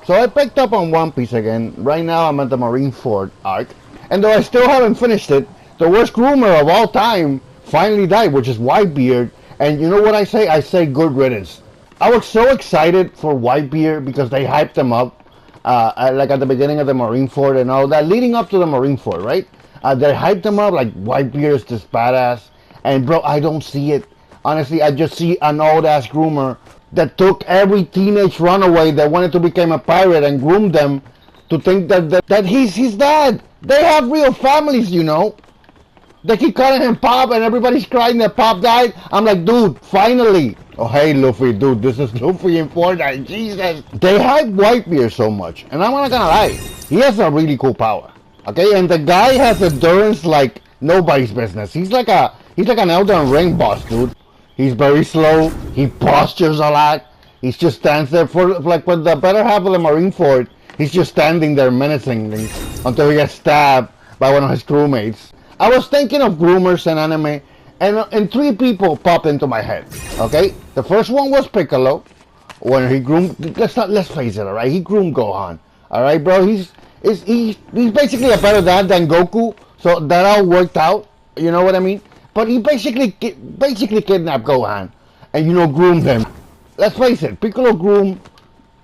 So I picked up on One Piece again. Right now I'm at the Marineford arc. And though I still haven't finished it, the worst groomer of all time finally died, which is Whitebeard. And you know what I say? I say good riddance. I was so excited for Whitebeard because they hyped him up, like at the beginning of the Marineford and all that, leading up to the Marineford, right? They hyped him up like Whitebeard is this badass. And bro, I don't see it. Honestly, I just see an old ass groomer that took every teenage runaway that wanted to become a pirate and groomed them to think that he's his dad. They have real families, you know. They keep calling him Pop and everybody's crying that Pop died. I'm like, dude, finally. Oh, hey, Luffy, dude, this is Luffy in Fortnite. Jesus. They hype Whitebeard so much. And I'm not gonna lie, he has a really cool power. Okay, and the guy has endurance like nobody's business. He's like an Elden Ring boss, dude. He's very slow. He postures a lot. He just stands there for like the better half of the Marineford. He's just standing there menacingly until he gets stabbed by one of his crewmates. I was thinking of groomers in anime, and three people popped into my head. Okay, the first one was Piccolo, when he groomed. Let's face it, all right. He groomed Gohan. All right, bro. He's basically a better dad than Goku, so that all worked out. You know what I mean? But he basically kidnapped Gohan, and groomed him. Let's face it, Piccolo groomed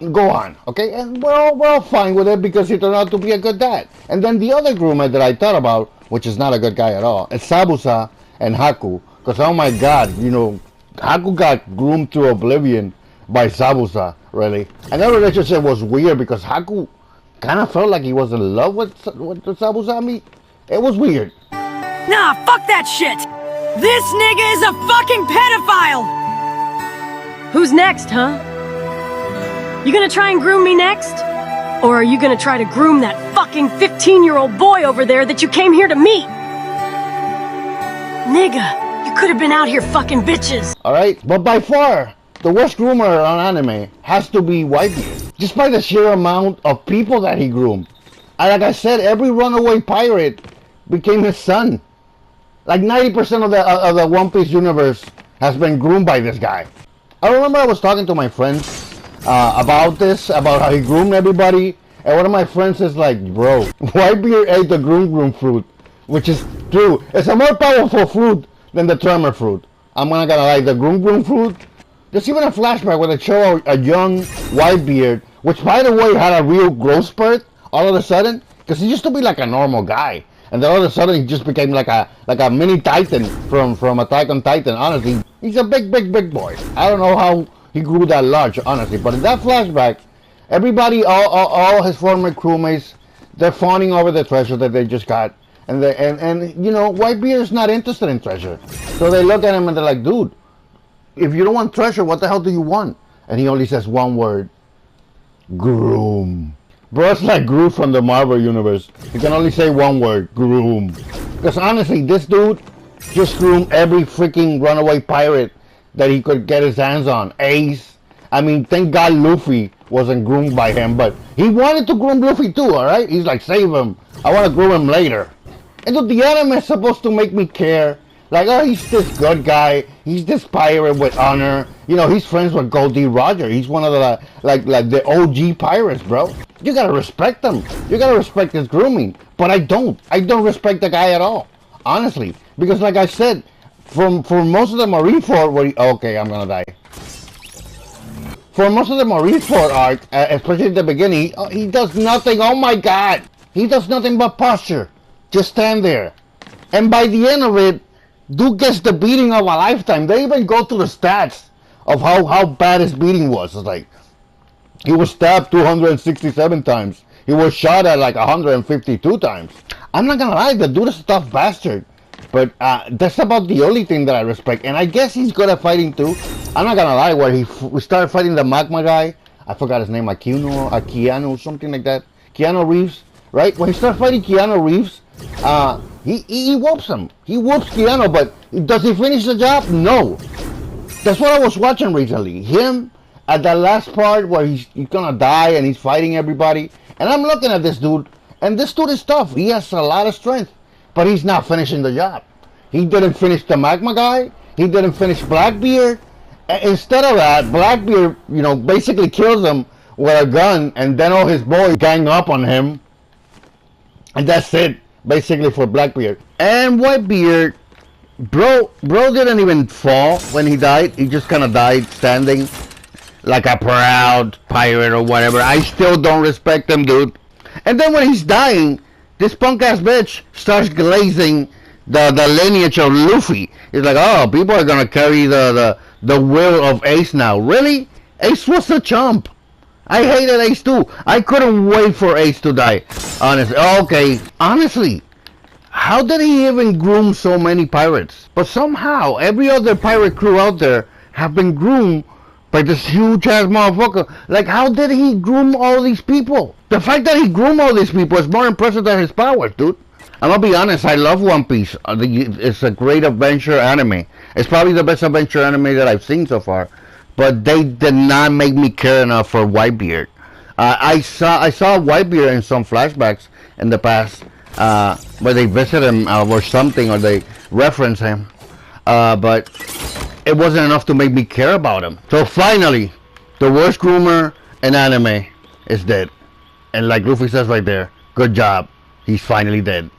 Gohan, okay, and we're all fine with it because he turned out to be a good dad. And then the other groomer that I thought about, which is not a good guy at all, is Sabusa and Haku, because oh my God, Haku got groomed to oblivion by Sabusa, really. And that relationship was weird because Haku kind of felt like he was in love with Sabusa. I mean, it was weird. Nah, fuck that shit! This nigga is a fucking pedophile! Who's next, huh? You gonna try and groom me next? Or are you gonna try to groom that fucking 15-year-old boy over there that you came here to meet? Nigga, you could have been out here fucking bitches. Alright, but by far, the worst groomer on anime has to be Whitebeard. Just by the sheer amount of people that he groomed. And like I said, every runaway pirate became his son. Like 90% of the One Piece universe has been groomed by this guy. I remember I was talking to my friends about how he groomed everybody, and one of my friends is like, bro, Whitebeard ate the groom fruit, which is true. It's a more powerful fruit than the tremor fruit. I'm not gonna lie, the groom fruit. There's even a flashback where they show a young Whitebeard, which by the way had a real growth spurt all of a sudden, because he used to be like a normal guy. And then all of a sudden he just became like a mini Titan from Attack on Titan. Honestly, he's a big boy. I don't know how he grew that large, honestly. But in that flashback, everybody, all his former crewmates, they're fawning over the treasure that they just got. And Whitebeard is not interested in treasure. So they look at him and they're like, dude, if you don't want treasure, what the hell do you want? And he only says one word, groom. Bro, it's like Groot from the Marvel Universe. He can only say one word, groom. Because honestly, this dude just groomed every freaking runaway pirate that he could get his hands on. Ace. I mean, thank God Luffy wasn't groomed by him, but he wanted to groom Luffy too, alright? He's like, save him. I want to groom him later. And dude, the anime is supposed to make me care. Like, oh, he's this good guy. He's this pirate with honor. He's friends with Goldie Roger. He's one of the, like the OG pirates, bro. You gotta respect him. You gotta respect his grooming. But I don't. I don't respect the guy at all. Honestly. Because like I said, for most of the Marineford, okay, I'm gonna die. For most of the Marineford arc, especially at the beginning, he does nothing. Oh my God. He does nothing but posture. Just stand there. And by the end of it, dude gets the beating of a lifetime. They even go through the stats of how bad his beating was. It's like, he was stabbed 267 times. He was shot at like 152 times. I'm not gonna lie, the dude is a tough bastard. But that's about the only thing that I respect. And I guess he's good at fighting too. I'm not gonna lie, where we started fighting the magma guy. I forgot his name, Keanu, something like that. Keanu Reeves, right? When he started fighting Keanu Reeves, he whoops him. He whoops Keanu, but does he finish the job? No. That's what I was watching recently. Him at the last part where he's gonna die and he's fighting everybody. And I'm looking at this dude, and this dude is tough. He has a lot of strength, but he's not finishing the job. He didn't finish the magma guy. He didn't finish Blackbeard. Instead of that, Blackbeard, basically kills him with a gun, and then all his boys gang up on him, and that's it, basically, for Blackbeard. And Whitebeard, bro didn't even fall when he died. He just kind of died standing like a proud pirate or whatever. I still don't respect him, dude. And then when he's dying, this punk ass bitch starts glazing the lineage of Luffy. He's like, oh, people are gonna carry the will of Ace now. Really? Ace was a chump. I hated Ace too. I couldn't wait for Ace to die. Honestly. Okay. Honestly, how did he even groom so many pirates? But somehow, every other pirate crew out there have been groomed by this huge ass motherfucker. Like, how did he groom all these people? The fact that he groomed all these people is more impressive than his powers, dude. I'm gonna be honest, I love One Piece. It's a great adventure anime. It's probably the best adventure anime that I've seen so far. But they did not make me care enough for Whitebeard. I saw Whitebeard in some flashbacks in the past, where they visit him or something, or they reference him. But it wasn't enough to make me care about him. So finally, the worst groomer in anime is dead. And like Luffy says right there, good job. He's finally dead.